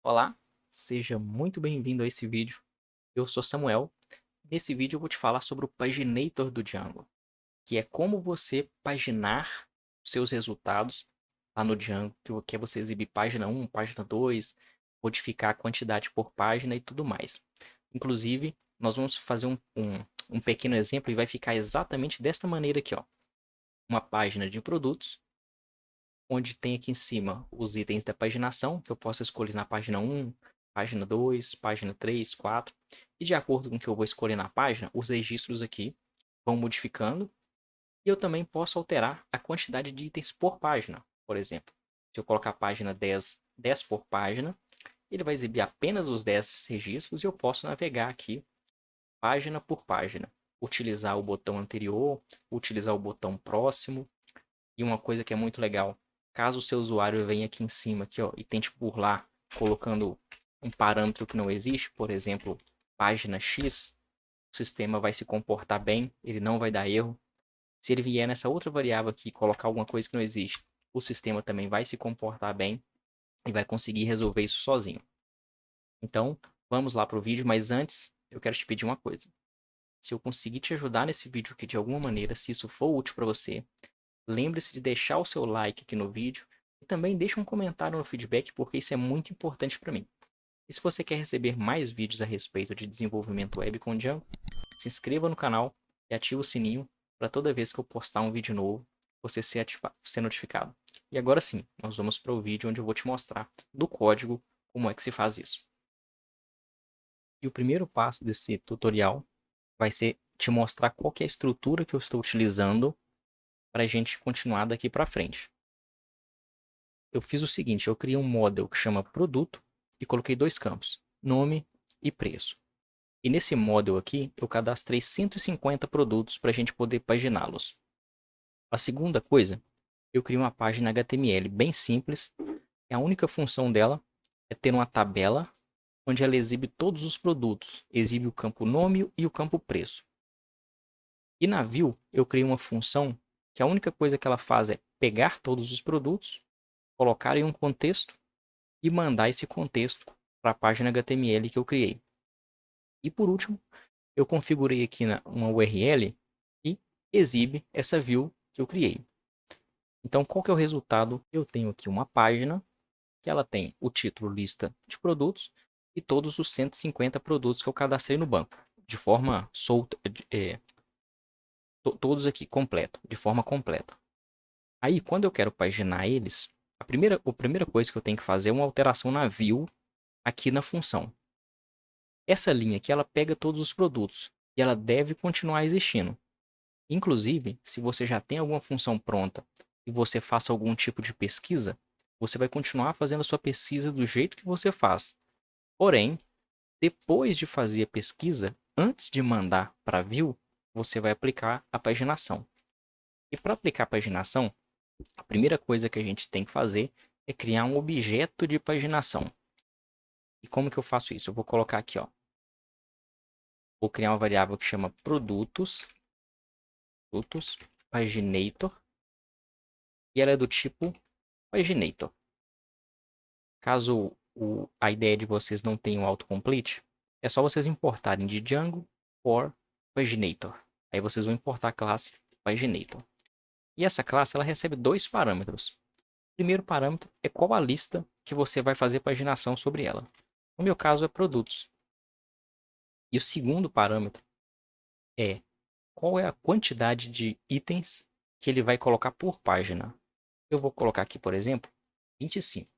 Olá, seja muito bem-vindo a esse vídeo. Eu sou Samuel. Nesse vídeo eu vou te falar sobre o Paginator do Django, que é como você paginar os seus resultados lá no Django, que é você exibir página 1, página 2, modificar a quantidade por página e tudo mais. Inclusive, nós vamos fazer um pequeno exemplo e vai ficar exatamente desta maneira aqui, ó. Uma página de produtos, onde tem aqui em cima os itens da paginação, que eu posso escolher na página 1, página 2, página 3, 4. E de acordo com o que eu vou escolher na página, os registros aqui vão modificando. E eu também posso alterar a quantidade de itens por página. Por exemplo, se eu colocar a página 10, 10 por página, ele vai exibir apenas os 10 registros e eu posso navegar aqui página por página. Utilizar o botão anterior, utilizar o botão próximo. E uma coisa que é muito legal, caso o seu usuário venha aqui em cima aqui, ó, e tente burlar colocando um parâmetro que não existe, por exemplo, página X, o sistema vai se comportar bem, ele não vai dar erro. Se ele vier nessa outra variável aqui e colocar alguma coisa que não existe, o sistema também vai se comportar bem e vai conseguir resolver isso sozinho. Então, vamos lá para o vídeo, mas antes eu quero te pedir uma coisa. Se eu conseguir te ajudar nesse vídeo aqui de alguma maneira, se isso for útil para você, lembre-se de deixar o seu like aqui no vídeo e também deixe um comentário no feedback, porque isso é muito importante para mim. E se você quer receber mais vídeos a respeito de desenvolvimento web com Django, se inscreva no canal e ative o sininho para toda vez que eu postar um vídeo novo, você ser notificado. E agora sim, nós vamos para o vídeo onde eu vou te mostrar do código como é que se faz isso. E o primeiro passo desse tutorial vai ser te mostrar qual que é a estrutura que eu estou utilizando para a gente continuar daqui para frente. Eu fiz o seguinte, eu criei um model que chama produto e coloquei dois campos, nome e preço. E nesse model aqui, eu cadastrei 150 produtos para a gente poder paginá-los. A segunda coisa, eu criei uma página HTML bem simples, e a única função dela é ter uma tabela onde ela exibe todos os produtos, exibe o campo nome e o campo preço. E na view, eu criei uma função que a única coisa que ela faz é pegar todos os produtos, colocar em um contexto e mandar esse contexto para a página HTML que eu criei. E por último, eu configurei aqui uma URL e exibe essa view que eu criei. Então, qual que é o resultado? Eu tenho aqui uma página que ela tem o título lista de produtos e todos os 150 produtos que eu cadastrei no banco, de forma solta, todos aqui completo, de forma completa. Aí, quando eu quero paginar eles, a primeira coisa que eu tenho que fazer é uma alteração na view aqui na função. Essa linha aqui, ela pega todos os produtos e ela deve continuar existindo. Inclusive, se você já tem alguma função pronta e você faça algum tipo de pesquisa, você vai continuar fazendo a sua pesquisa do jeito que você faz. Porém, depois de fazer a pesquisa, antes de mandar para a view, você vai aplicar a paginação. E para aplicar a paginação, a primeira coisa que a gente tem que fazer é criar um objeto de paginação. E como que eu faço isso? Eu vou colocar aqui, ó. Vou criar uma variável que chama produtos paginator, e ela é do tipo paginator. Caso a ideia de vocês não tenha um autocomplete, é só vocês importarem de Django for paginator. Aí vocês vão importar a classe paginator. E essa classe ela recebe dois parâmetros. O primeiro parâmetro é qual a lista que você vai fazer paginação sobre ela. No meu caso é produtos. E o segundo parâmetro é qual é a quantidade de itens que ele vai colocar por página. Eu vou colocar aqui, por exemplo, 25.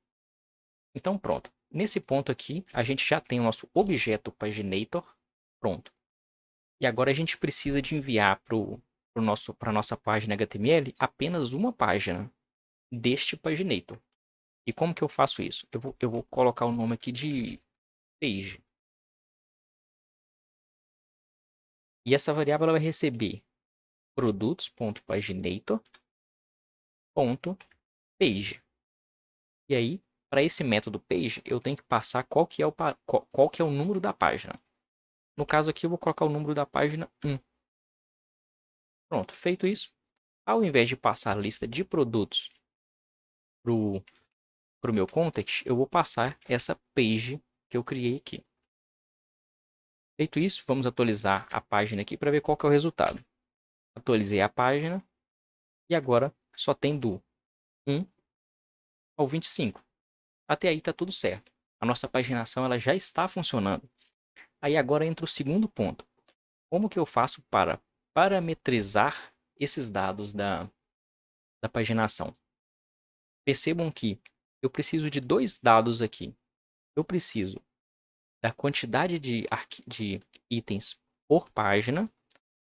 Então, pronto. Nesse ponto aqui, a gente já tem o nosso objeto paginator pronto. E agora a gente precisa de enviar para a nossa página HTML apenas uma página deste paginator. E como que eu faço isso? Eu vou colocar o nome aqui de page. E essa variável ela vai receber produtos.paginator.page. E aí, para esse método page, eu tenho que passar qual que é o número da página. No caso aqui, eu vou colocar o número da página 1. Pronto, feito isso, ao invés de passar a lista de produtos para o meu context, eu vou passar essa page que eu criei aqui. Feito isso, vamos atualizar a página aqui para ver qual que é o resultado. Atualizei a página e agora só tem do 1 ao 25. Até aí está tudo certo. A nossa paginação ela já está funcionando. Aí agora entra o segundo ponto. Como que eu faço para parametrizar esses dados da paginação? Percebam que eu preciso de dois dados aqui. Eu preciso da quantidade de itens por página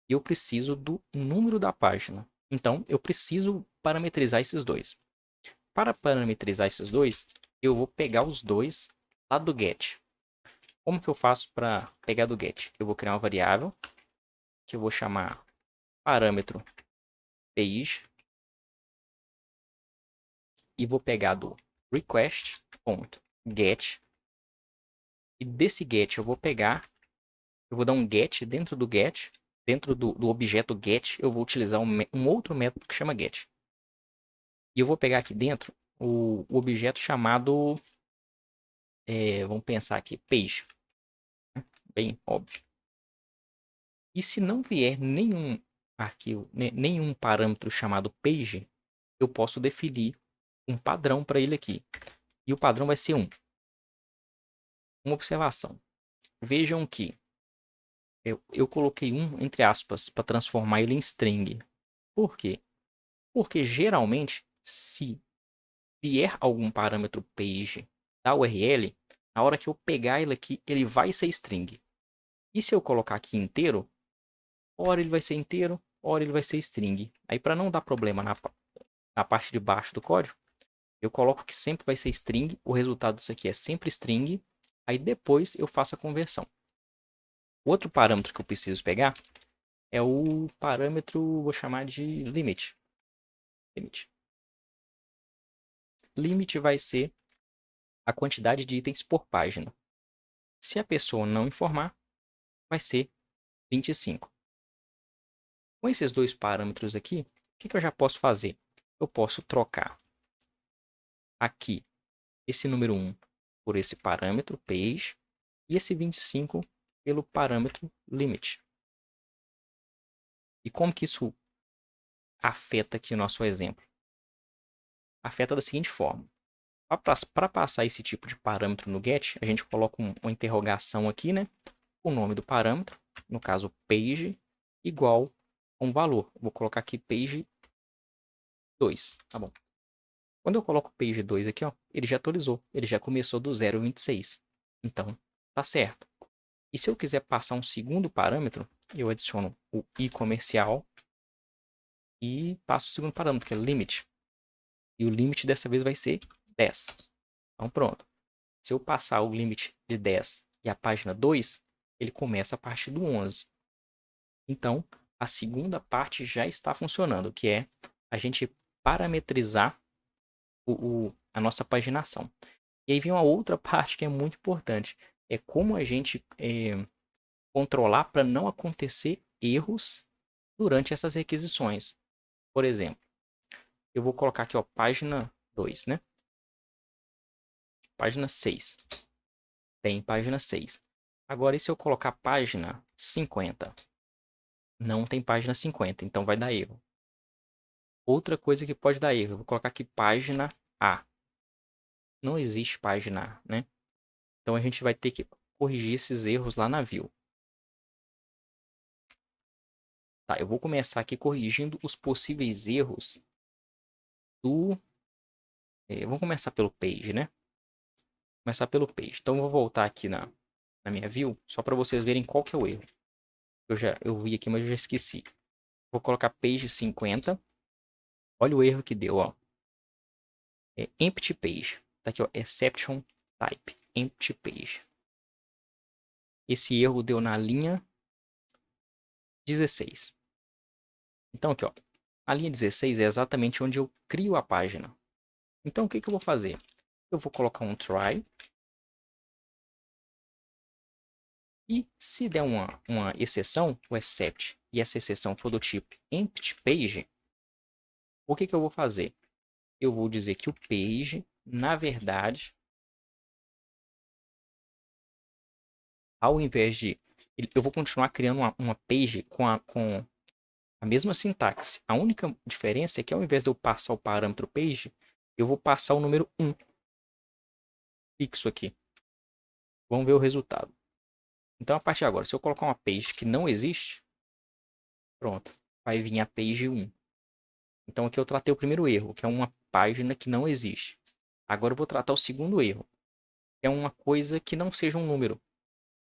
e eu preciso do número da página. Então, eu preciso parametrizar esses dois. Para parametrizar esses dois, eu vou pegar os dois lá do get. Como que eu faço para pegar do get? Eu vou criar uma variável que eu vou chamar parâmetro page e vou pegar do request.get e desse get eu vou dar um get dentro do get, dentro do objeto get, eu vou utilizar um outro método que chama get. E eu vou pegar aqui dentro o objeto chamado, vamos pensar aqui, page. Bem óbvio. E se não vier nenhum arquivo, nenhum parâmetro chamado page, eu posso definir um padrão para ele aqui. E o padrão vai ser 1. Uma observação. Vejam que eu coloquei entre aspas, para transformar ele em string. Por quê? Porque geralmente, se vier algum parâmetro page da URL, na hora que eu pegar ele aqui, ele vai ser string. E se eu colocar aqui inteiro, ora ele vai ser inteiro, ora ele vai ser string. Aí para não dar problema na parte de baixo do código, eu coloco que sempre vai ser string, o resultado disso aqui é sempre string, aí depois eu faço a conversão. Outro parâmetro que eu preciso pegar é o parâmetro, vou chamar de limit. Limit vai ser a quantidade de itens por página. Se a pessoa não informar, vai ser 25. Com esses dois parâmetros aqui, o que eu já posso fazer? Eu posso trocar aqui esse número 1 por esse parâmetro page e esse 25 pelo parâmetro limit. E como que isso afeta aqui o nosso exemplo? Afeta da seguinte forma. Para passar esse tipo de parâmetro no get, a gente coloca uma interrogação aqui, né? O nome do parâmetro, no caso page, igual a um valor. Vou colocar aqui page 2, tá bom? Quando eu coloco page 2 aqui, ó, ele já atualizou. Ele já começou do 0 ao 26. Então, tá certo. E se eu quiser passar um segundo parâmetro, eu adiciono o i comercial e passo o segundo parâmetro, que é limit. E o limite dessa vez vai ser 10. Então, pronto. Se eu passar o limite de 10 e a página 2, ele começa a partir do 11. Então, a segunda parte já está funcionando, que é a gente parametrizar a nossa paginação. E aí vem uma outra parte que é muito importante. É como a gente controlar para não acontecer erros durante essas requisições. Por exemplo, eu vou colocar aqui, ó, página 2, né? Página 6. Tem página 6. Agora, e se eu colocar página 50? Não tem página 50, então vai dar erro. Outra coisa que pode dar erro, eu vou colocar aqui página A. Não existe página A, né? Então a gente vai ter que corrigir esses erros lá na view. Tá, eu vou começar aqui corrigindo os possíveis erros do... vamos começar pelo page, né? Começar pelo page. Então eu vou voltar aqui na minha view, só para vocês verem qual que é o erro. Eu vi aqui, mas eu já esqueci. Vou colocar page 50. Olha o erro que deu, ó. É empty page. Tá aqui, ó, exception type, empty page. Esse erro deu na linha 16. Então aqui, ó, a linha 16 é exatamente onde eu crio a página. Então o que eu vou fazer? Eu vou colocar um try. E se der uma exceção, o except, e essa exceção for do tipo empty page, o que eu vou fazer? Eu vou dizer que o page na verdade, ao invés de... Eu vou continuar criando uma page com a mesma sintaxe. A única diferença é que ao invés de eu passar o parâmetro page, eu vou passar o número 1 fixo aqui. Vamos ver o resultado. Então, a partir de agora, se eu colocar uma page que não existe, pronto, vai vir a page 1. Então, aqui eu tratei o primeiro erro, que é uma página que não existe. Agora eu vou tratar o segundo erro, que é uma coisa que não seja um número.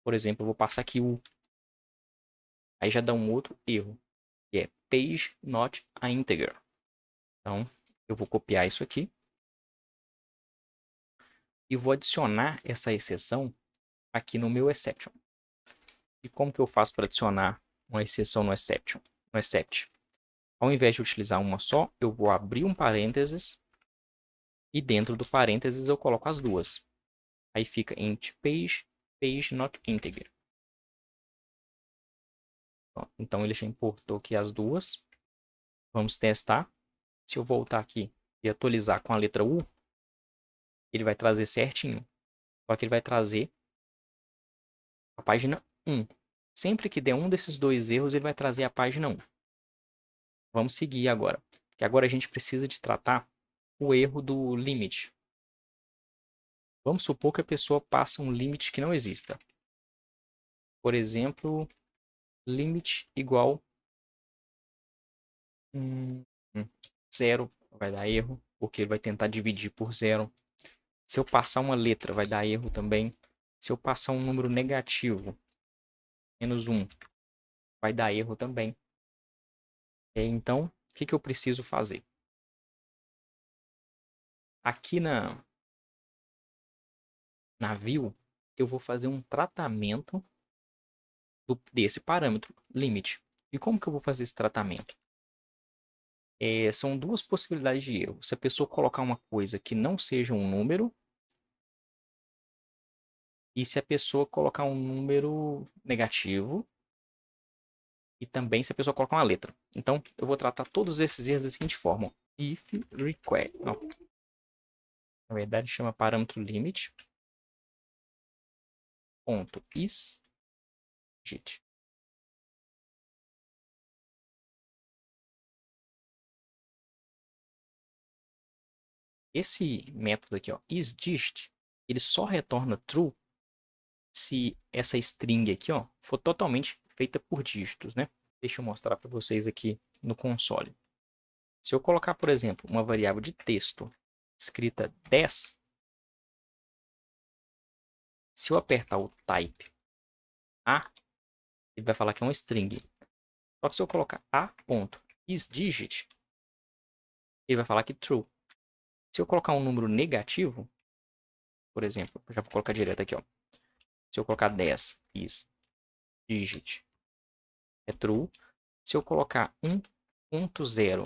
Por exemplo, eu vou passar aqui o... Aí já dá um outro erro, que é page not a integer. Então, eu vou copiar isso aqui e vou adicionar essa exceção aqui no meu exception. E como que eu faço para adicionar uma exceção no exception? No except. Ao invés de utilizar uma só, eu vou abrir um parênteses e dentro do parênteses eu coloco as duas. Aí fica int page, page not integer. Então ele já importou aqui as duas. Vamos testar. Se eu voltar aqui e atualizar com a letra U, ele vai trazer certinho. Só que ele vai trazer a página 1. Sempre que der um desses dois erros, ele vai trazer a página 1. Vamos seguir agora. Que agora a gente precisa de tratar o erro do limit. Vamos supor que a pessoa passa um limite que não exista. Por exemplo, limit igual 0 vai dar erro, porque ele vai tentar dividir por 0. Se eu passar uma letra, vai dar erro também. Se eu passar um número negativo, -1, vai dar erro também. Então, o que eu preciso fazer? Aqui na view, eu vou fazer um tratamento desse parâmetro, limit. E como que eu vou fazer esse tratamento? São duas possibilidades de erro. Se a pessoa colocar uma coisa que não seja um número, e se a pessoa colocar um número negativo, e também se a pessoa colocar uma letra. Então, eu vou tratar todos esses erros da seguinte forma. If request... Não. Na verdade, chama parâmetro limit. Ponto is digit. Esse método aqui, ó, isDigit, ele só retorna true se essa string aqui, ó, for totalmente feita por dígitos, né? Deixa eu mostrar para vocês aqui no console. Se eu colocar, por exemplo, uma variável de texto escrita 10, se eu apertar o type A, ele vai falar que é uma string. Só que se eu colocar a.isDigit, ele vai falar que true. Se eu colocar um número negativo, por exemplo, eu já vou colocar direto aqui, ó. Se eu colocar 10 isDigit é true. Se eu colocar 1.0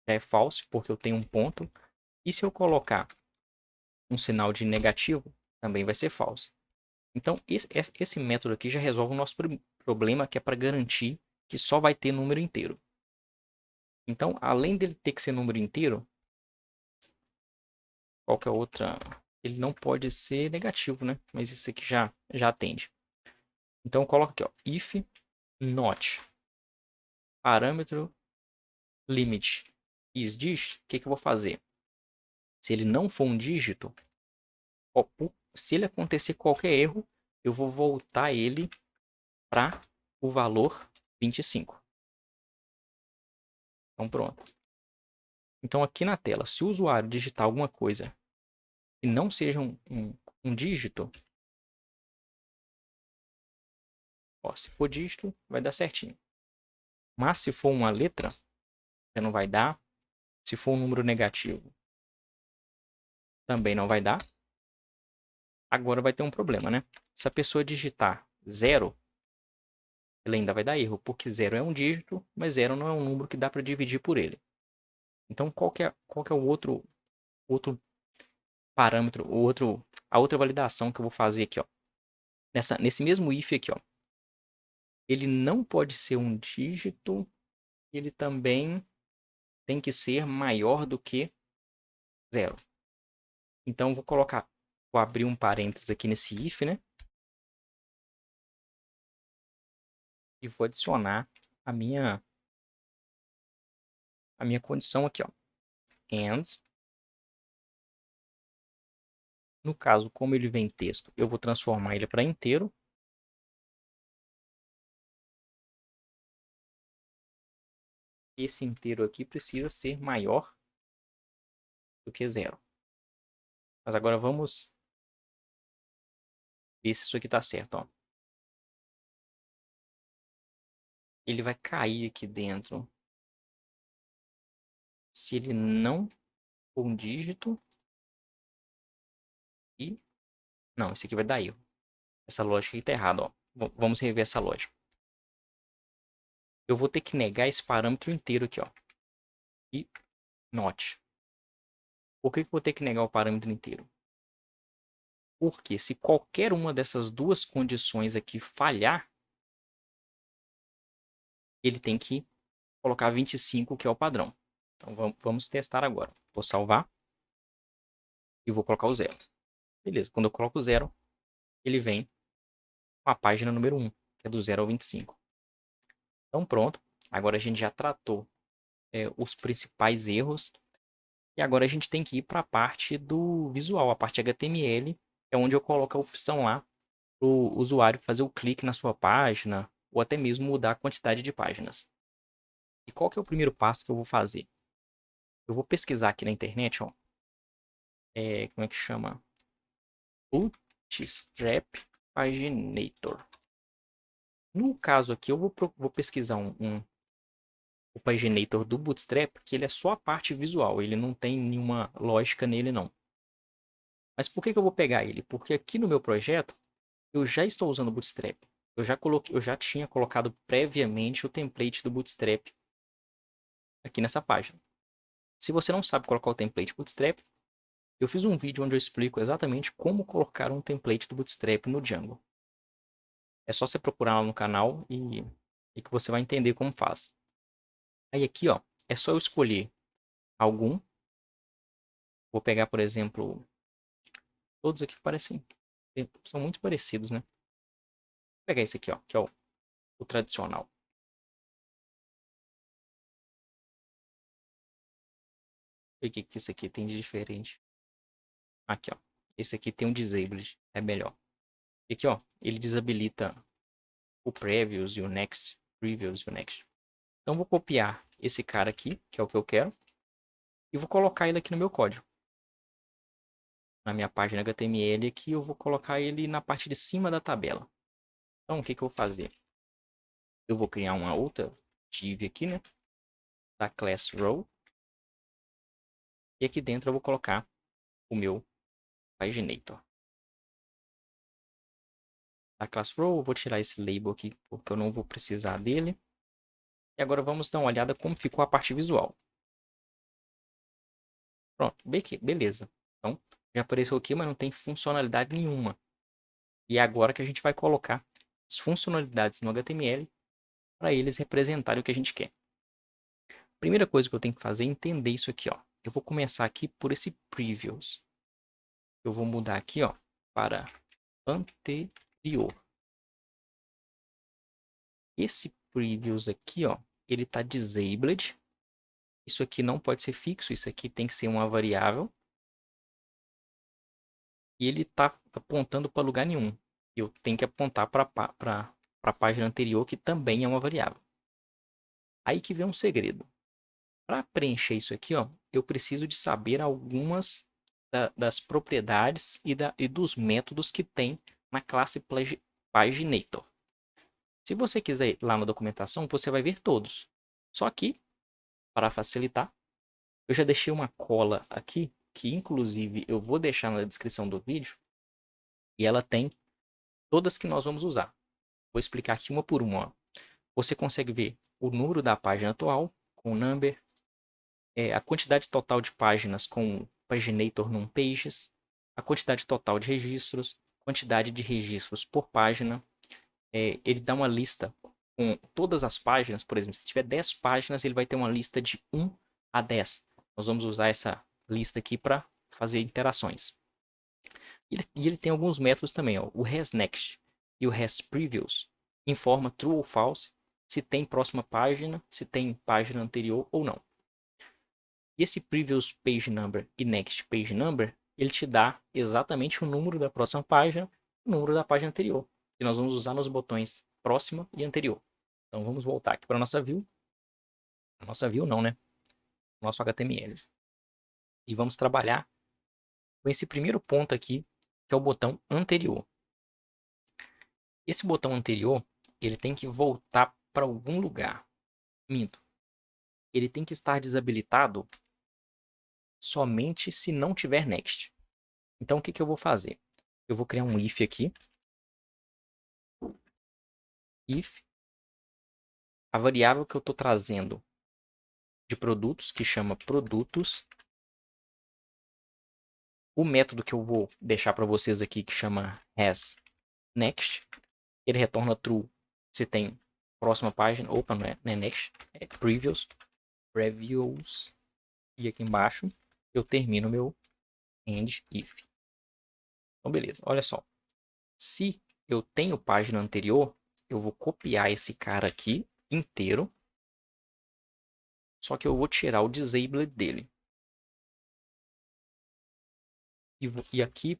já é false, porque eu tenho um ponto. E se eu colocar um sinal de negativo, também vai ser false. Então, esse método aqui já resolve o nosso problema, que é para garantir que só vai ter número inteiro. Então, além dele ter que ser número inteiro, qualquer outra... Ele não pode ser negativo, né? Mas isso aqui já atende. Então, coloca aqui, ó, if not parâmetro limit isDigit, o que eu vou fazer? Se ele não for um dígito, se ele acontecer qualquer erro, eu vou voltar ele para o valor 25. Então, pronto. Então, aqui na tela, se o usuário digitar alguma coisa que não seja um dígito, ó, se for dígito, vai dar certinho. Mas se for uma letra, já não vai dar. Se for um número negativo, também não vai dar. Agora vai ter um problema, né? Se a pessoa digitar 0, ele ainda vai dar erro, porque 0 é um dígito, mas 0 não é um número que dá para dividir por ele. Então, qual que é o outro parâmetro, a outra validação que eu vou fazer aqui, ó? Nesse mesmo if aqui, ó. Ele não pode ser um dígito, ele também tem que ser maior do que 0. Então, vou abrir um parênteses aqui nesse if, né? E vou adicionar a minha condição aqui, ó. And, no caso, como ele vem texto, eu vou transformar ele para inteiro. Esse inteiro aqui precisa ser maior do que 0. Mas agora vamos ver se isso aqui está certo, ó. Ele vai cair aqui dentro se ele não for um dígito e... Não, esse aqui vai dar erro. Essa lógica aqui está errada, ó. Vamos rever essa lógica. Eu vou ter que negar esse parâmetro inteiro aqui, ó. E not. Por que eu vou ter que negar o parâmetro inteiro? Porque se qualquer uma dessas duas condições aqui falhar, ele tem que colocar 25, que é o padrão. Então vamos testar agora. Vou salvar e vou colocar o 0. Beleza, quando eu coloco o 0, ele vem com a página número 1, que é do 0 ao 25. Então pronto, agora a gente já tratou os principais erros. E agora a gente tem que ir para a parte do visual, a parte HTML, é onde eu coloco a opção lá para o usuário fazer o clique na sua página, ou até mesmo mudar a quantidade de páginas. E qual que é o primeiro passo que eu vou fazer? Eu vou pesquisar aqui na internet, ó, como é que chama? Bootstrap Paginator. No caso aqui, eu vou pesquisar o Paginator do Bootstrap, que ele é só a parte visual, ele não tem nenhuma lógica nele, não. Mas por que eu vou pegar ele? Porque aqui no meu projeto, eu já estou usando o Bootstrap. Eu já tinha colocado previamente o template do Bootstrap aqui nessa página. Se você não sabe colocar o template Bootstrap, eu fiz um vídeo onde eu explico exatamente como colocar um template do Bootstrap no Django. É só você procurar lá no canal e que você vai entender como faz. Aí aqui, ó, é só eu escolher algum. Vou pegar, por exemplo, todos aqui parecem, são muito parecidos, né? Vou pegar esse aqui, ó, que é o tradicional. E o que esse aqui tem de diferente? Aqui, ó. Esse aqui tem um disabled, é melhor. E aqui, ó, ele desabilita o previous e o next, previous e o next. Então vou copiar esse cara aqui, que é o que eu quero, e vou colocar ele aqui no meu código. Na minha página HTML aqui, eu vou colocar ele na parte de cima da tabela. Então o que eu vou fazer? Eu vou criar uma outra div aqui, né? Da class row. E aqui dentro eu vou colocar o meu paginator. Da class row, eu vou tirar esse label aqui, porque eu não vou precisar dele. E agora vamos dar uma olhada como ficou a parte visual. Pronto, beleza. Então, já apareceu aqui, mas não tem funcionalidade nenhuma. E é agora que a gente vai colocar as funcionalidades no HTML para eles representarem o que a gente quer. Primeira coisa que eu tenho que fazer é entender isso aqui, ó. Eu vou começar aqui por esse previews. Eu vou mudar aqui, ó, para anterior. Esse previews aqui, ó, ele está disabled. Isso aqui não pode ser fixo, isso aqui tem que ser uma variável. E ele está apontando para lugar nenhum. Eu tenho que apontar para a página anterior, que também é uma variável. Aí que vem um segredo. Para preencher isso aqui, ó, eu preciso de saber algumas das propriedades e dos métodos que tem na classe Paginator. Se você quiser ir lá na documentação, você vai ver todos. Só que, para facilitar, eu já deixei uma cola aqui, que inclusive eu vou deixar na descrição do vídeo, e ela tem todas que nós vamos usar. Vou explicar aqui uma por uma. Ó. Você consegue ver o número da página atual, com o number, a quantidade total de páginas com Paginator Num Pages, a quantidade total de registros, quantidade de registros por página. Ele dá uma lista com todas as páginas, por exemplo, se tiver 10 páginas, ele vai ter uma lista de 1 a 10. Nós vamos usar essa lista aqui para fazer interações. E ele tem alguns métodos também, ó. O hasNext e o hasPreviews informa true ou false, se tem próxima página, se tem página anterior ou não. E esse Previous Page Number e Next Page Number, ele te dá exatamente o número da próxima página, o número da página anterior, que nós vamos usar nos botões próxima e anterior. Então vamos voltar aqui para a nossa view. Nossa view não, né? Nosso HTML. E vamos trabalhar com esse primeiro ponto aqui, que é o botão anterior. Esse botão anterior, ele tem que voltar para algum lugar. Minto. Ele tem que estar desabilitado somente se não tiver next. Então, o que eu vou fazer? Eu vou criar um if aqui. If. A variável que eu estou trazendo de produtos, que chama produtos. O método que eu vou deixar para vocês aqui, que chama hasNext. Ele retorna true se tem próxima página. Opa, não é next, é previews. Previews. E aqui embaixo eu termino meu end if. Então, beleza. Olha só. Se eu tenho página anterior, eu vou copiar esse cara aqui inteiro. Só que eu vou tirar o disabled dele. E aqui,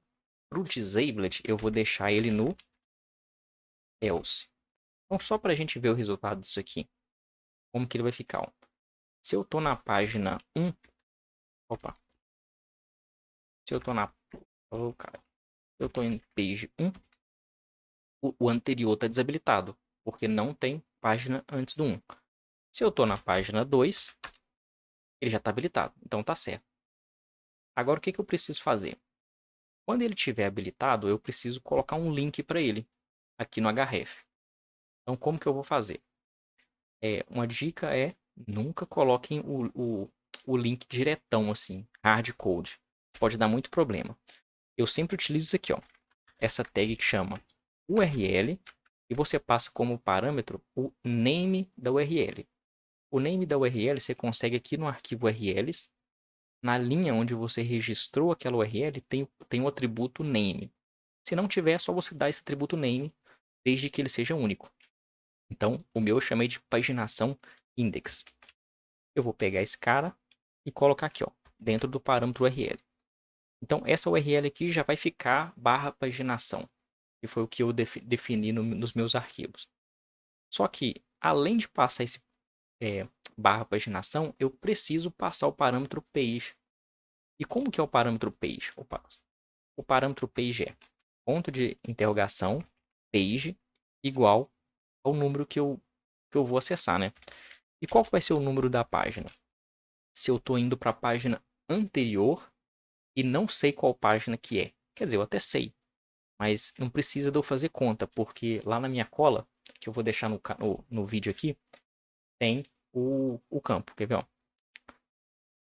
para o disabled, eu vou deixar ele no else. Então, só para a gente ver o resultado disso aqui. Como que ele vai ficar. Ó. Se eu estou na página 1... Opa. Se eu estou na... Oh, cara. Eu estou em page 1. O anterior está desabilitado. Porque não tem página antes do 1. Se eu estou na página 2, ele já está habilitado. Então tá certo. Agora o que eu preciso fazer? Quando ele estiver habilitado, eu preciso colocar um link para ele aqui no href. Então como que eu vou fazer? Uma dica é nunca coloquem o link diretão assim, hardcode. Pode dar muito problema. Eu sempre utilizo isso aqui, ó. Essa tag que chama URL e você passa como parâmetro o name da URL. O name da URL você consegue aqui no arquivo URLs. Na linha onde você registrou aquela URL tem o atributo name. Se não tiver, é só você dar esse atributo name, desde que ele seja único. Então, o meu eu chamei de paginação index. Eu vou pegar esse cara e colocar aqui, ó, dentro do parâmetro URL. Então, essa URL aqui já vai ficar /paginação, que foi o que eu defini nos meus arquivos. Só que, além de passar esse /paginação, eu preciso passar o parâmetro page. E como que é o parâmetro page? Opa. O parâmetro page é ponto de interrogação, page, igual ao número que eu vou acessar, né? E qual vai ser o número da página? Se eu estou indo para a página anterior e não sei qual página que é. Quer dizer, eu até sei, mas não precisa de eu fazer conta, porque lá na minha cola, que eu vou deixar no vídeo aqui, tem o campo. Quer ver? Ó?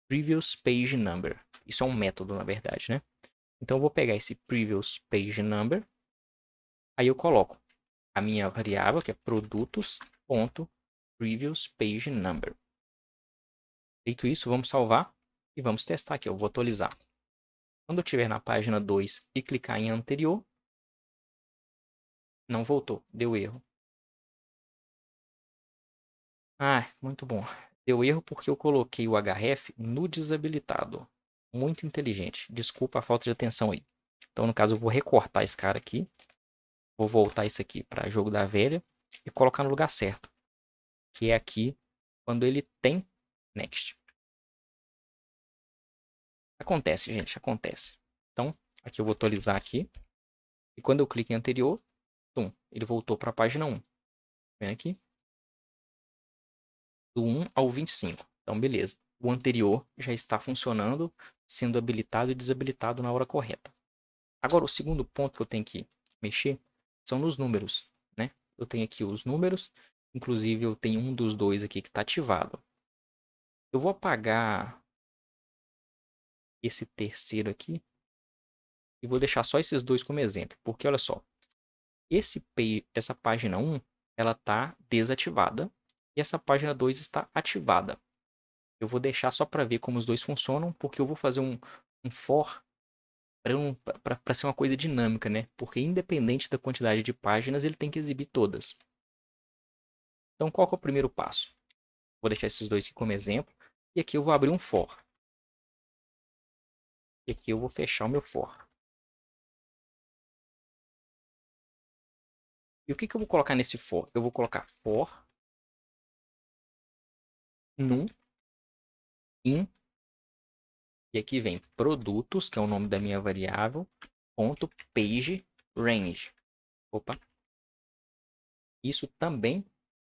Previous Page Number. Isso é um método, na verdade, né? Então, eu vou pegar esse Previous Page Number. Aí eu coloco a minha variável, que é produtos.previous page number. Feito isso, vamos salvar e vamos testar aqui. Eu vou atualizar. Quando eu estiver na página 2 e clicar em anterior, não voltou, deu erro. Ah, muito bom. Deu erro porque eu coloquei o href no desabilitado. Muito inteligente. Desculpa a falta de atenção aí. Então, no caso, eu vou recortar esse cara aqui. Vou voltar isso aqui para jogo da velha e colocar no lugar certo. Que é aqui quando ele tem next. Acontece, gente, acontece. Então, aqui eu vou atualizar aqui. E quando eu clico em anterior, ele voltou para a página 1. Vem aqui. Do 1 ao 25. Então, beleza. O anterior já está funcionando, sendo habilitado e desabilitado na hora correta. Agora, o segundo ponto que eu tenho que mexer são nos números, né? Eu tenho aqui os números. Inclusive, eu tenho um dos dois aqui que está ativado. Eu vou apagar esse terceiro aqui e vou deixar só esses dois como exemplo, porque olha só, essa página 1 ela está desativada e essa página 2 está ativada. Eu vou deixar só para ver como os dois funcionam, porque eu vou fazer um um for para ser uma coisa dinâmica, né? Porque independente da quantidade de páginas, ele tem que exibir todas. Então, qual que é o primeiro passo? Vou deixar esses dois aqui como exemplo. E aqui eu vou abrir um for. E aqui eu vou fechar o meu for. E o que eu vou colocar nesse for? Eu vou colocar for num in. E aqui vem produtos, que é o nome da minha variável, ponto page range. Opa. Isso também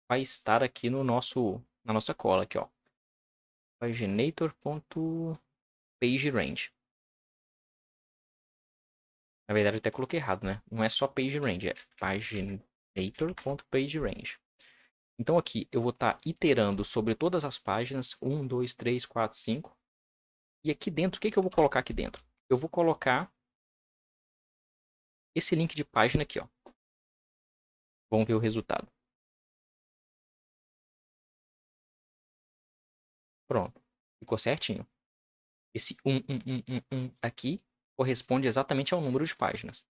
vai estar aqui no na nossa cola aqui, ó. Paginator.pageRange. Na verdade, eu até coloquei errado, né? Não é só PageRange, é paginator.pageRange. Então aqui eu vou estar iterando sobre todas as páginas, 1, 2, 3, 4, 5. E aqui dentro, o que eu vou colocar aqui dentro? Eu vou colocar esse link de página aqui, ó. Vamos ver o resultado. Pronto, ficou certinho. Esse 1 aqui corresponde exatamente ao número de páginas.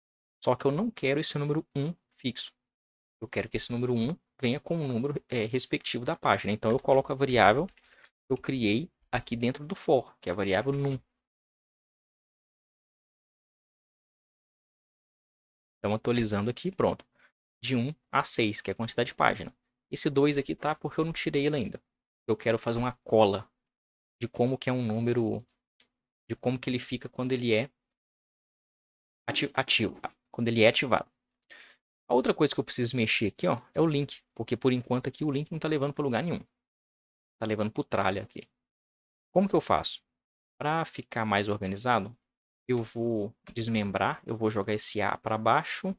Só que eu não quero esse número 1 fixo. Eu quero que esse número 1 venha com o número respectivo da página. Então eu coloco a variável que eu criei aqui dentro do for, que é a variável num. Então atualizando aqui, pronto. De 1 a 6, que é a quantidade de página. Esse 2 aqui tá porque eu não tirei ele ainda. Eu quero fazer uma cola de como que é um número, de como que ele fica quando ele é ativo, quando ele é ativado. A outra coisa que eu preciso mexer aqui, ó, é o link, porque por enquanto aqui o link não está levando para lugar nenhum. Está levando para o tralha aqui. Como que eu faço? Para ficar mais organizado, eu vou desmembrar, eu vou jogar esse A para baixo,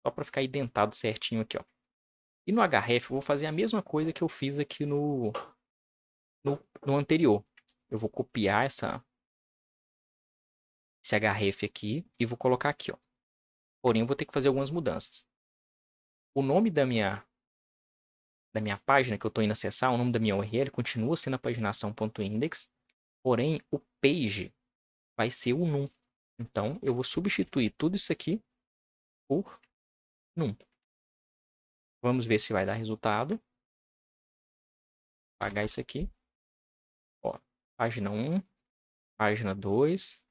só para ficar identado certinho aqui, ó. E no href eu vou fazer a mesma coisa que eu fiz aqui no anterior. Eu vou copiar esse href aqui e vou colocar aqui, ó. Porém, eu vou ter que fazer algumas mudanças. O nome da minha página que eu estou indo acessar, o nome da minha URL continua sendo a paginação.index, porém o page vai ser o num. Então, eu vou substituir tudo isso aqui por num. Vamos ver se vai dar resultado. Apagar isso aqui. Ó, página 1, página 2,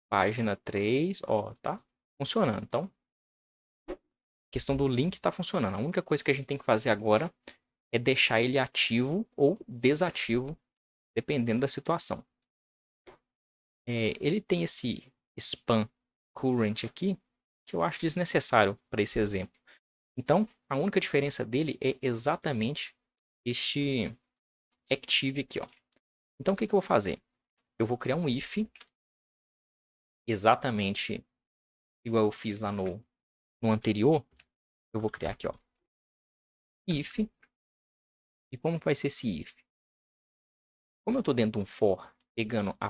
página 3, ó, tá funcionando. Então, a questão do link tá funcionando. A única coisa que a gente tem que fazer agora é deixar ele ativo ou desativo, dependendo da situação. Ele tem esse spam current aqui, que eu acho desnecessário para esse exemplo. Então, a única diferença dele é exatamente este active aqui, ó. Então, o que eu vou fazer? Eu vou criar um if, exatamente igual eu fiz lá no anterior. Eu vou criar aqui, ó, if. E como vai ser esse if? Como eu estou dentro de um for, pegando a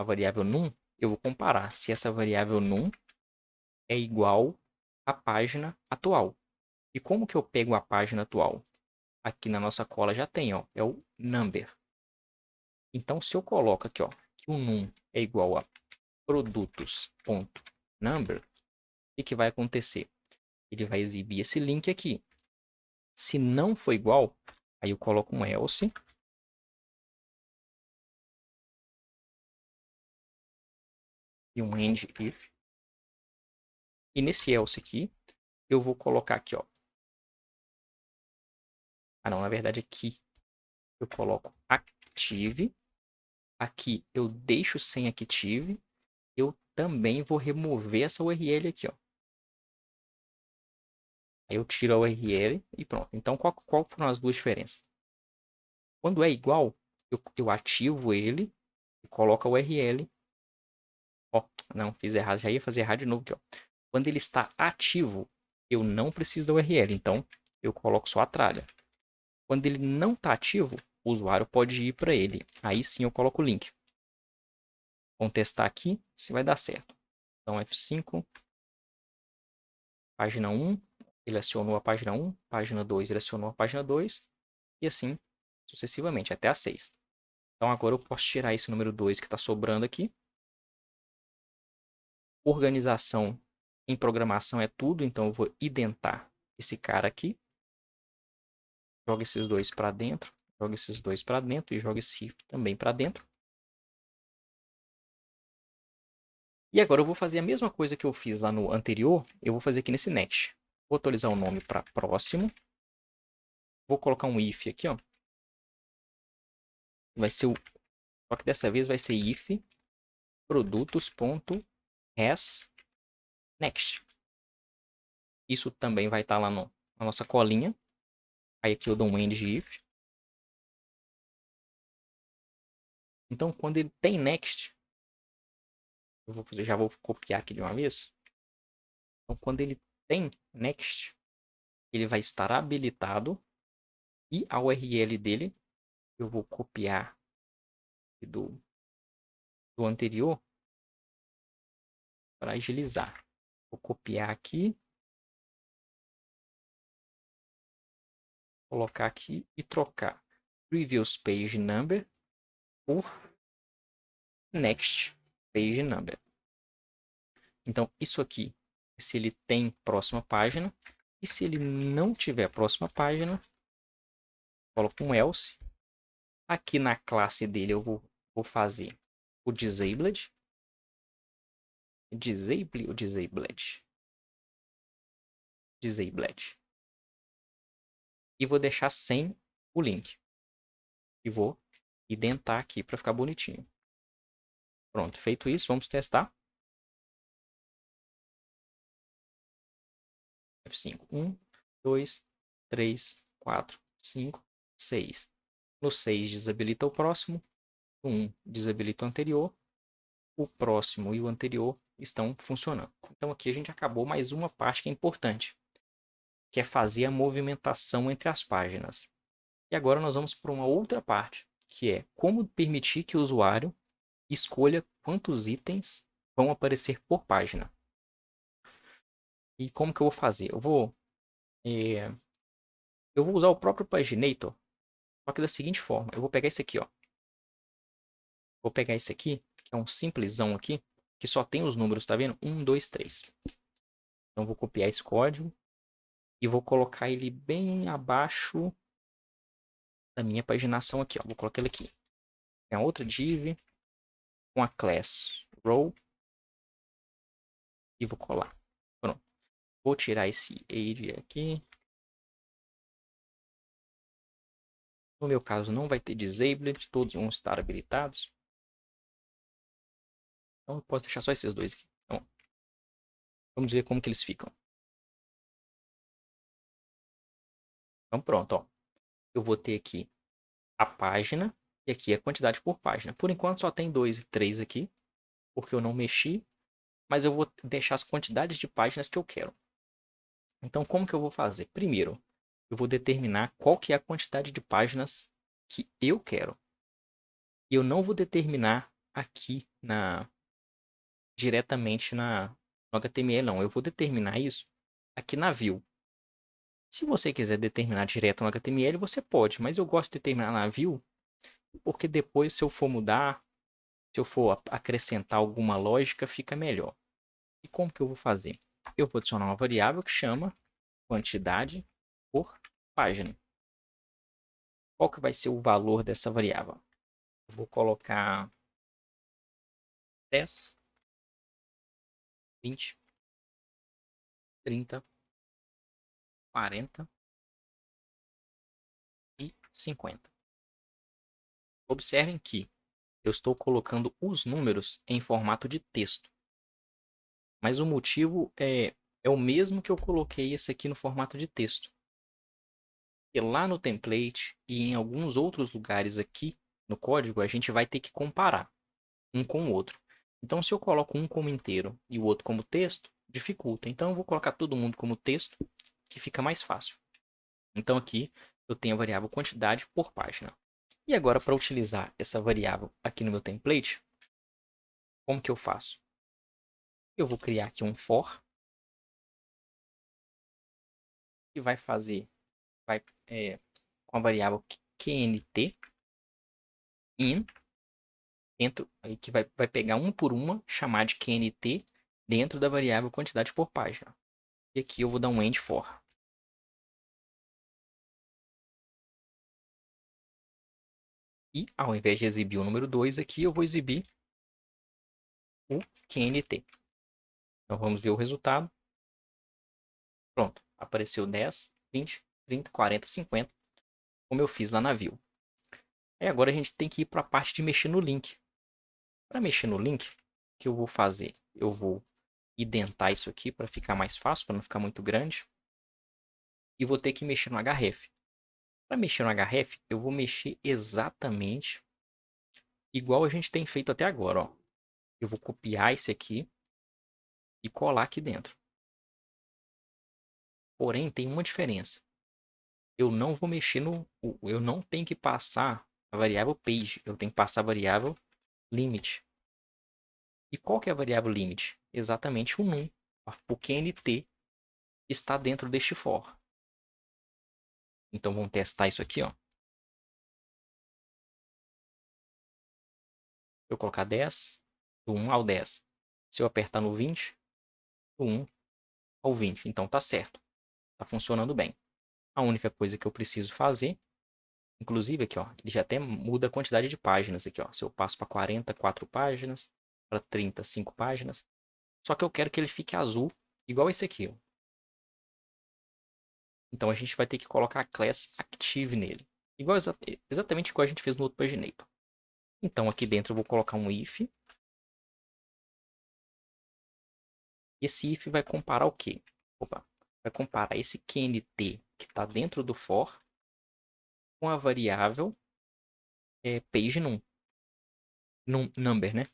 variável num, eu vou comparar se essa variável num é igual à página atual. E como que eu pego a página atual? Aqui na nossa cola já tem, ó, é o number. Então, se eu coloco aqui, ó, que o num é igual a produtos.number, o que vai acontecer? Ele vai exibir esse link aqui. Se não for igual, aí eu coloco um else. E um end if. E nesse else aqui, eu vou colocar aqui, ó. Ah, não, na verdade aqui eu coloco active. Aqui eu deixo sem active. Eu também vou remover essa URL aqui, ó. Aí eu tiro a URL e pronto. Então, qual foram as duas diferenças? Quando é igual, eu ativo ele e coloco a URL. Ó, não, fiz errado. Já ia fazer errado de novo aqui, ó. Quando ele está ativo, eu não preciso da URL. Então, eu coloco só a tralha. Quando ele não está ativo, o usuário pode ir para ele. Aí sim eu coloco o link. Vamos testar aqui se vai dar certo. Então, F5. Página 1, ele acionou a página 1. Página 2, ele acionou a página 2. E assim sucessivamente, até a 6. Então agora eu posso tirar esse número 2 que está sobrando aqui. Organização em programação é tudo, então eu vou identar esse cara aqui. Joga esses dois para dentro, joga esses dois para dentro e joga esse também para dentro. E agora eu vou fazer a mesma coisa que eu fiz lá no anterior, eu vou fazer aqui nesse next. Vou atualizar o nome para próximo. Vou colocar um if aqui, ó. Vai ser o... Só que dessa vez vai ser if produtos.hasNext. Isso também vai estar lá na nossa colinha. Aí aqui eu dou um end if. Então quando ele tem next, já vou copiar aqui de uma vez. Então quando ele tem next, ele vai estar habilitado e a URL dele eu vou copiar do anterior para agilizar. Vou copiar aqui, colocar aqui e trocar previous page number por next page number. Então isso aqui, se ele tem próxima página, e se ele não tiver próxima página, coloco um else. Aqui na classe dele eu vou fazer o disabled. Disable ou disabled? Disabled. E vou deixar sem o link. E vou identar aqui para ficar bonitinho. Pronto, feito isso, vamos testar. F5. 1, 2, 3, 4, 5, 6. No 6 desabilita o próximo. O 1 desabilita o anterior. O próximo e o anterior estão funcionando. Então aqui a gente acabou mais uma parte que é importante, que é fazer a movimentação entre as páginas. E agora nós vamos para uma outra parte, que é como permitir que o usuário escolha quantos itens vão aparecer por página. E como que eu vou fazer? Eu vou usar o próprio Paginator, só que da seguinte forma. Eu vou pegar esse aqui, ó. Vou pegar esse aqui, que é um simplesão aqui, que só tem os números, tá vendo? 1, 2, 3. Então vou copiar esse código e vou colocar ele bem abaixo da minha paginação aqui, ó. Vou colocar ele aqui. Tem a outra div com a class row e vou colar. Pronto. Vou tirar esse area aqui. No meu caso não vai ter disabled, todos vão estar habilitados. Então eu posso deixar só esses dois aqui. Então, vamos ver como que eles ficam. Então pronto, ó. Eu vou ter aqui a página e aqui a quantidade por página. Por enquanto só tem 2 e 3 aqui, porque eu não mexi, mas eu vou deixar as quantidades de páginas que eu quero. Então como que eu vou fazer? Primeiro, eu vou determinar qual que é a quantidade de páginas que eu quero. E eu não vou determinar aqui diretamente no HTML, não. Eu vou determinar isso aqui na view. Se você quiser determinar direto no HTML, você pode, mas eu gosto de determinar na view, porque depois, se eu for mudar, se eu for acrescentar alguma lógica, fica melhor. E como que eu vou fazer? Eu vou adicionar uma variável que chama quantidade por página. Qual que vai ser o valor dessa variável? Eu vou colocar 10, 20, 30, 40 e 50. Observem que eu estou colocando os números em formato de texto. Mas o motivo é o mesmo que eu coloquei esse aqui no formato de texto. E lá no template e em alguns outros lugares aqui no código, a gente vai ter que comparar um com o outro. Então, se eu coloco um como inteiro e o outro como texto, dificulta. Então, eu vou colocar todo mundo como texto, que fica mais fácil. Então, aqui eu tenho a variável quantidade por página. E agora, para utilizar essa variável aqui no meu template, como que eu faço? Eu vou criar aqui um for, que vai fazer com a variável QNT, in, dentro, aí que vai pegar uma por uma, chamar de QNT dentro da variável quantidade por página. E aqui eu vou dar um end for. E ao invés de exibir o número 2 aqui, eu vou exibir o QNT. Então vamos ver o resultado. Pronto, apareceu 10, 20, 30, 40, 50, como eu fiz lá na view. E agora a gente tem que ir para a parte de mexer no link. Para mexer no link, o que eu vou fazer? Eu vou identar isso aqui para ficar mais fácil, para não ficar muito grande. E vou ter que mexer no href. Para mexer no href, eu vou mexer exatamente igual a gente tem feito até agora. Ó. Eu vou copiar esse aqui e colar aqui dentro. Porém, tem uma diferença. Eu não vou mexer no... Eu não tenho que passar a variável page. Eu tenho que passar a variável limit. E qual que é a variável limit? Exatamente o num. O QNT está dentro deste for. Então vamos testar isso aqui, ó. Eu colocar 10, do 1 ao 10. Se eu apertar no 20, do 1 ao 20. Então tá certo. Tá funcionando bem. A única coisa que eu preciso fazer, inclusive aqui, ó, ele já até muda a quantidade de páginas aqui, ó. Se eu passo para 40, 4 páginas, para 30, 5 páginas. Só que eu quero que ele fique azul, igual esse aqui, ó. Então a gente vai ter que colocar a class active nele. Igual, exatamente igual a gente fez no outro paginator. Então aqui dentro eu vou colocar um if. Esse if vai comparar o quê? Opa, vai comparar esse QNT que está dentro do for com a variável page number, né?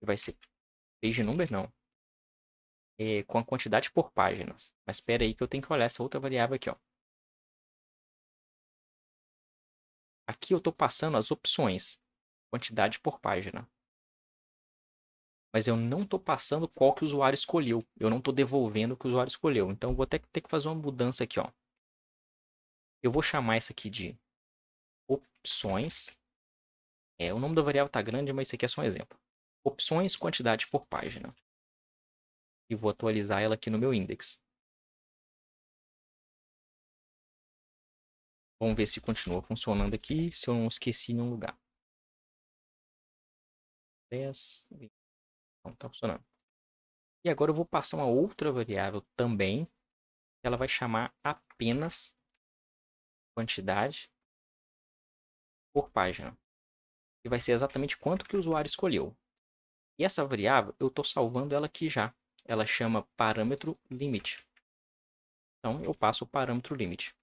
Vai ser page number, não. Com a quantidade por páginas. Mas espera aí que eu tenho que olhar essa outra variável aqui, ó. Aqui eu estou passando as opções. Quantidade por página. Mas eu não estou passando qual que o usuário escolheu. Eu não estou devolvendo o que o usuário escolheu. Então eu vou até ter que fazer uma mudança aqui, ó. Eu vou chamar isso aqui de opções. O nome da variável está grande, mas isso aqui é só um exemplo. Opções, quantidade por página. E vou atualizar ela aqui no meu index. Vamos ver se continua funcionando aqui, se eu não esqueci em nenhum lugar. 10, 20. Não está funcionando. E agora eu vou passar uma outra variável também. Ela vai chamar apenas quantidade por página. E vai ser exatamente quanto que o usuário escolheu. E essa variável, eu estou salvando ela aqui já. Ela chama parâmetro limit. Então, eu passo o parâmetro limit.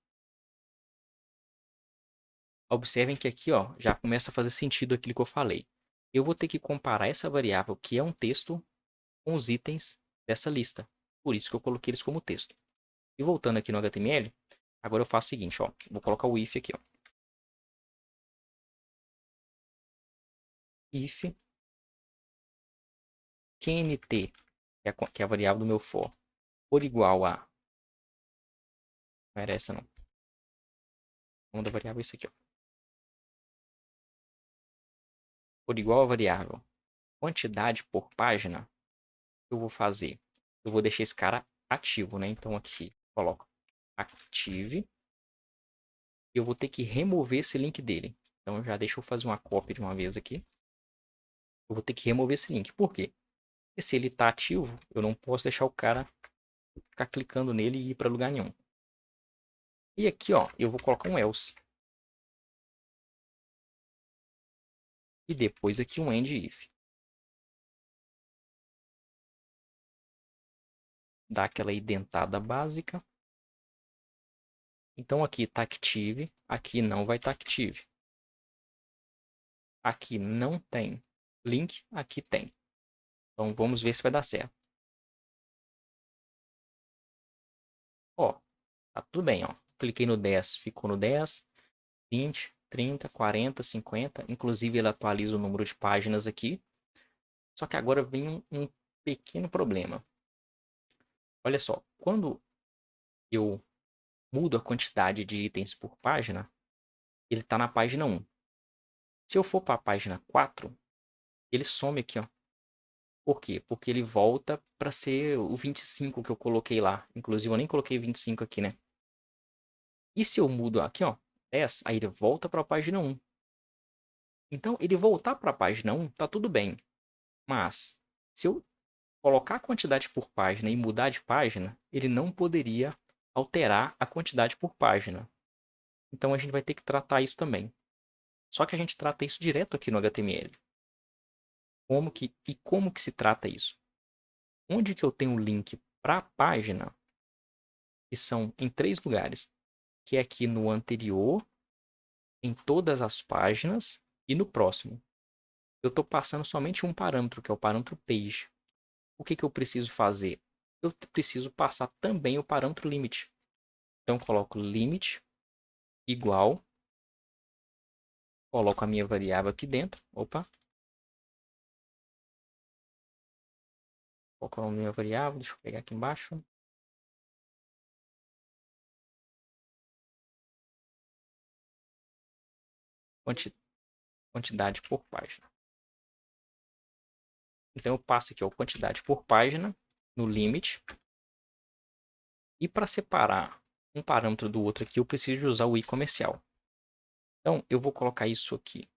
Observem que aqui ó, já começa a fazer sentido aquilo que eu falei. Eu vou ter que comparar essa variável, que é um texto, com os itens dessa lista. Por isso que eu coloquei eles como texto. E voltando aqui no HTML, agora eu faço o seguinte, ó, vou colocar o if aqui, ó. If QNT, que é a variável do meu for, for igual a... Não era essa não. O nome da variável é isso aqui, ó. For igual a variável quantidade por página, o que eu vou fazer? Eu vou deixar esse cara ativo, né? Então aqui, coloco active. Eu vou ter que remover esse link dele. Então já deixa eu fazer uma cópia de uma vez aqui. Eu vou ter que remover esse link. Por quê? Porque se ele está ativo, eu não posso deixar o cara ficar clicando nele e ir para lugar nenhum. E aqui, ó, eu vou colocar um else. E depois aqui um end if. Dá aquela identada básica. Então aqui está active, aqui não vai estar active. Aqui não tem link, aqui tem. Então vamos ver se vai dar certo. Ó, tá tudo bem, ó. Cliquei no 10, ficou no 10, 20, 30, 40, 50. Inclusive ele atualiza o número de páginas aqui. Só que agora vem um pequeno problema. Olha só, quando eu mudo a quantidade de itens por página, ele está na página 1. Se eu for para a página 4, ele some aqui, ó. Por quê? Porque ele volta para ser o 25 que eu coloquei lá. Inclusive, eu nem coloquei 25 aqui, né? E se eu mudo aqui, ó, 10, aí ele volta para a página 1. Então, ele voltar para a página 1, tá tudo bem. Mas, se eu colocar a quantidade por página e mudar de página, ele não poderia alterar a quantidade por página. Então, a gente vai ter que tratar isso também. Só que a gente trata isso direto aqui no HTML. Como que se trata isso? Onde que eu tenho o link para a página, que são em 3 lugares, que é aqui no anterior, em todas as páginas e no próximo. Eu estou passando somente um parâmetro, que é o parâmetro page. O que eu preciso fazer? Eu preciso passar também o parâmetro limit. Então, eu coloco limit igual, coloco a minha variável aqui dentro. Opa! Coloco a minha variável, deixa eu pegar aqui embaixo. Quantidade por página. Então, eu passo aqui a quantidade por página no limit. E para separar um parâmetro do outro aqui, eu preciso usar o i comercial. Então, eu vou colocar isso aqui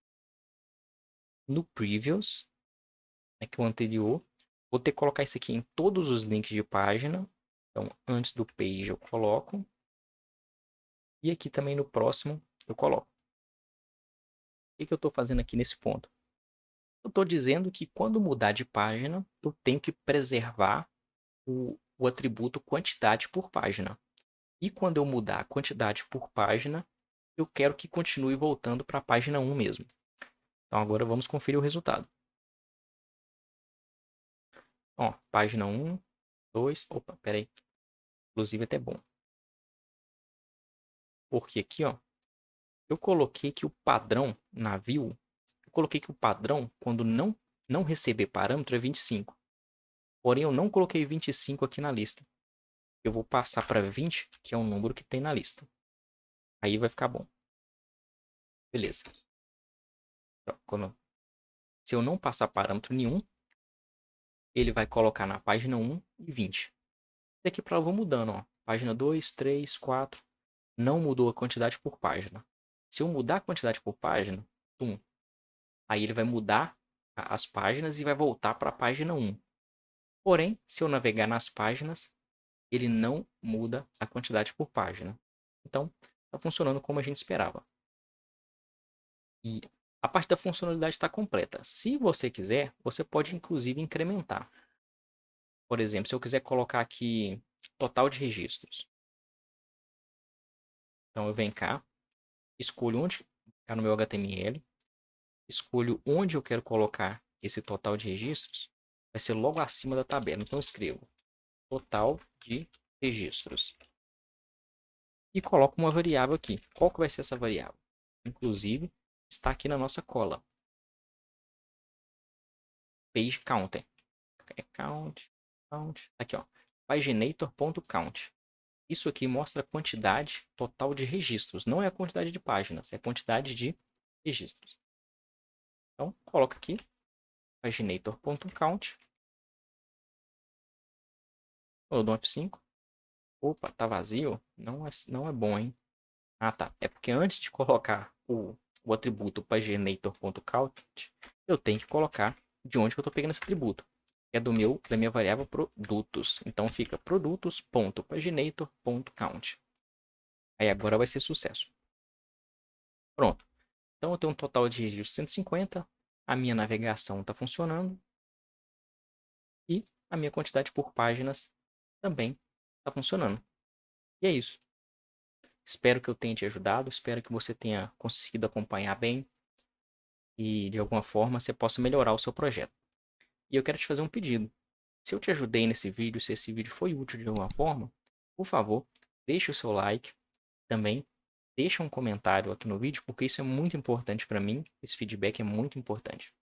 no previous, que é o anterior. Vou ter que colocar isso aqui em todos os links de página. Então, antes do page eu coloco. E aqui também no próximo eu coloco. O que eu estou fazendo aqui nesse ponto? Eu estou dizendo que quando mudar de página, eu tenho que preservar o atributo quantidade por página. E quando eu mudar a quantidade por página, eu quero que continue voltando para a página 1 mesmo. Então agora vamos conferir o resultado. Ó, página 1, 2, opa, peraí. Inclusive até bom. Porque aqui, ó, eu coloquei que o padrão na view, eu coloquei que o padrão, quando não receber parâmetro, é 25. Porém, eu não coloquei 25 aqui na lista. Eu vou passar para 20, que é o número que tem na lista. Aí vai ficar bom. Beleza. Se eu não passar parâmetro nenhum, ele vai colocar na página 1 e 20. Daqui para lá eu vou mudando, ó. Página 2, 3, 4. Não mudou a quantidade por página. Se eu mudar a quantidade por página, aí ele vai mudar as páginas e vai voltar para a página 1. Porém, se eu navegar nas páginas, ele não muda a quantidade por página. Então, está funcionando como a gente esperava. E a parte da funcionalidade está completa. Se você quiser, você pode inclusive incrementar. Por exemplo, se eu quiser colocar aqui total de registros. Então eu venho cá, escolho onde ficar no meu HTML, escolho onde eu quero colocar esse total de registros, vai ser logo acima da tabela. Então eu escrevo total de registros. E coloco uma variável aqui. Qual que vai ser essa variável? Inclusive, está aqui na nossa cola. Page counter. Count. Aqui, ó. Paginator.count. Isso aqui mostra a quantidade total de registros. Não é a quantidade de páginas, é a quantidade de registros. Então, coloca aqui. Paginator.count. Eu dou um F5. Opa, tá vazio? Não é bom, hein? Ah, tá. É porque antes de colocar o atributo paginator.count, eu tenho que colocar de onde que eu estou pegando esse atributo. É da minha variável produtos. Então fica produtos.paginator.count. Aí agora vai ser sucesso. Pronto. Então eu tenho um total de registros 150. A minha navegação está funcionando. E a minha quantidade por páginas também está funcionando. E é isso. Espero que eu tenha te ajudado. Espero que você tenha conseguido acompanhar bem. E de alguma forma você possa melhorar o seu projeto. E eu quero te fazer um pedido. Se eu te ajudei nesse vídeo, se esse vídeo foi útil de alguma forma, por favor, deixe o seu like. Também deixe um comentário aqui no vídeo, porque isso é muito importante para mim. Esse feedback é muito importante.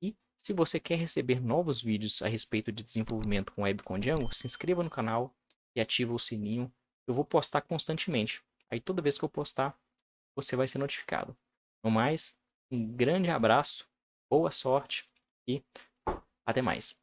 E se você quer receber novos vídeos a respeito de desenvolvimento com Web com Django, se inscreva no canal e ative o sininho. Eu vou postar constantemente. Aí toda vez que eu postar, você vai ser notificado. No mais, Um grande abraço, boa sorte e até mais.